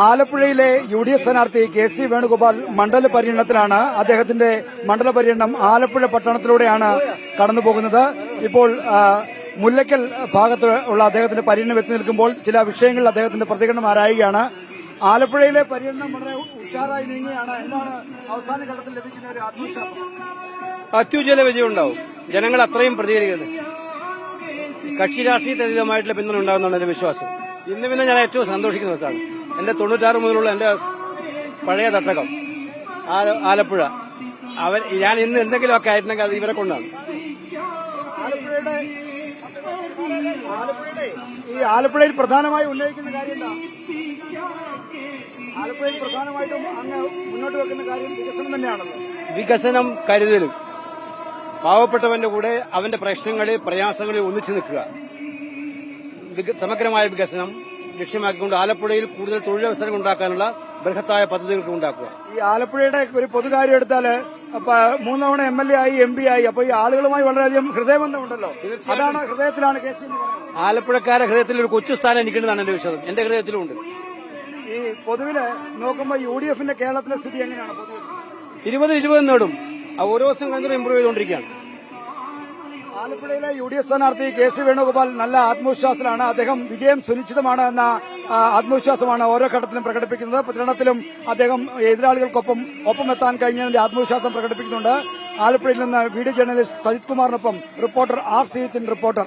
ആലപ്പുഴയിലെ UDF സ്ഥാനാർത്ഥി KC Venugopal മണ്ഡല പര്യടനത്തിലാണ്. അദ്ദേഹത്തിന്റെ മണ്ഡല പര്യടനം ആലപ്പുഴ പട്ടണത്തിലൂടെയാണ് കടന്നുപോകുന്നത്. ഇപ്പോൾ മുല്ലയ്ക്കൽ ഭാഗത്ത് ഉള്ള അദ്ദേഹത്തിന്റെ പര്യടനം എത്തി നിൽക്കുമ്പോൾ ചില വിഷയങ്ങളിൽ അദ്ദേഹത്തിന്റെ പ്രതികരണം ആരായുകയാണ്. ആലപ്പുഴയിലെ പര്യടനം വളരെ ഉഷാറായി നീങ്ങുകയാണ്. എന്താണ് അവസാന ഘട്ടത്തിൽ ലഭിക്കുന്ന ഒരു ആത്മവിശ്വാസം? അത്യുജ്വല വിജയം ഉണ്ടാവും. ജനങ്ങൾ അത്രയും പ്രതികരിക്കുന്നത് കക്ഷി രാഷ്ട്രീയതീതമായിട്ടുള്ള പിന്തുണ ഉണ്ടാകുന്നതാണ് എന്റെ വിശ്വാസം. ഇന്ന് പിന്നെ ഞാൻ ഏറ്റവും സന്തോഷിക്കുന്ന ദിവസമാണ്. എന്റെ 96 മുതലുള്ള എന്റെ പഴയ തട്ടകം ആലപ്പുഴ. ഞാൻ ഇന്ന് എന്തെങ്കിലുമൊക്കെ ആയിരുന്നെങ്കിൽ അത് ഇവരെ കൊണ്ടാണ്. ആലപ്പുഴയിൽ പ്രധാനമായി ഉന്നയിക്കുന്ന കാര്യം എന്താ? ആലപ്പുഴയിൽ പ്രധാനമായിട്ടും അങ്ങ് മുന്നോട്ട് വെക്കുന്ന കാര്യം വികസനം തന്നെയാണല്ലോ. വികസനം, കരുതലും, പാവപ്പെട്ടവന്റെ കൂടെ അവന്റെ പ്രശ്നങ്ങളിൽ പ്രയാസങ്ങളിൽ ഒന്നിച്ചു നിൽക്കുക, സമഗ്രമായ വികസനം ലക്ഷ്യമാക്കിക്കൊണ്ട് ആലപ്പുഴയിൽ കൂടുതൽ തൊഴിലവസരങ്ങൾ ഉണ്ടാക്കാനുള്ള ബൃഹത്തായ പദ്ധതികൾ ഉണ്ടാക്കുക. ഈ ആലപ്പുഴയുടെ ഒരു പൊതുകാര്യം എടുത്താല് 3 തവണ MLA ആയി, MP ആയി. അപ്പൊ ഈ ആളുകളുമായി വളരെയധികം ഹൃദയബന്ധമുണ്ടല്ലോ. അതാണ് ഹൃദയത്തിലാണ് KC. ആലപ്പുഴക്കാരുടെ ഹൃദയത്തിൽ ഒരു കൊച്ചു സ്ഥാനം എനിക്കുണ്ടെന്നാണ് എന്റെ വിശ്വാസം. എന്റെ ഹൃദയത്തിലുമുണ്ട്. ഈ പൊതുവില് നോക്കുമ്പോൾ UDFന്റെ കേരളത്തിലെ സ്ഥിതി എങ്ങനെയാണ്? 20 നേടും. ഓരോ ദിവസം കഴിഞ്ഞ ഇമ്പ്രൂവ് ചെയ്തുകൊണ്ടിരിക്കുകയാണ്. ആലപ്പുഴയിലെ UDF സ്ഥാനാർത്ഥി KC വേണുഗോപാൽ നല്ല ആത്മവിശ്വാസത്തിലാണ്. അദ്ദേഹം വിജയം സുനിശ്ചിതമാണ് എന്ന ആത്മവിശ്വാസമാണ് ഓരോ ഘട്ടത്തിലും പ്രകടിപ്പിക്കുന്നത്. പ്രചരണത്തിലും അദ്ദേഹം എതിരാളികൾക്കൊപ്പം ഒപ്പമെത്താൻ കഴിഞ്ഞതിന്റെ ആത്മവിശ്വാസം പ്രകടിപ്പിക്കുന്നുണ്ട്. ആലപ്പുഴയിൽ നിന്ന് വീഡിയോ ജേർണലിസ്റ്റ് സജിത് കുമാറിനൊപ്പം റിപ്പോർട്ടർ R. സീജിത്തിൻ റിപ്പോർട്ടർ.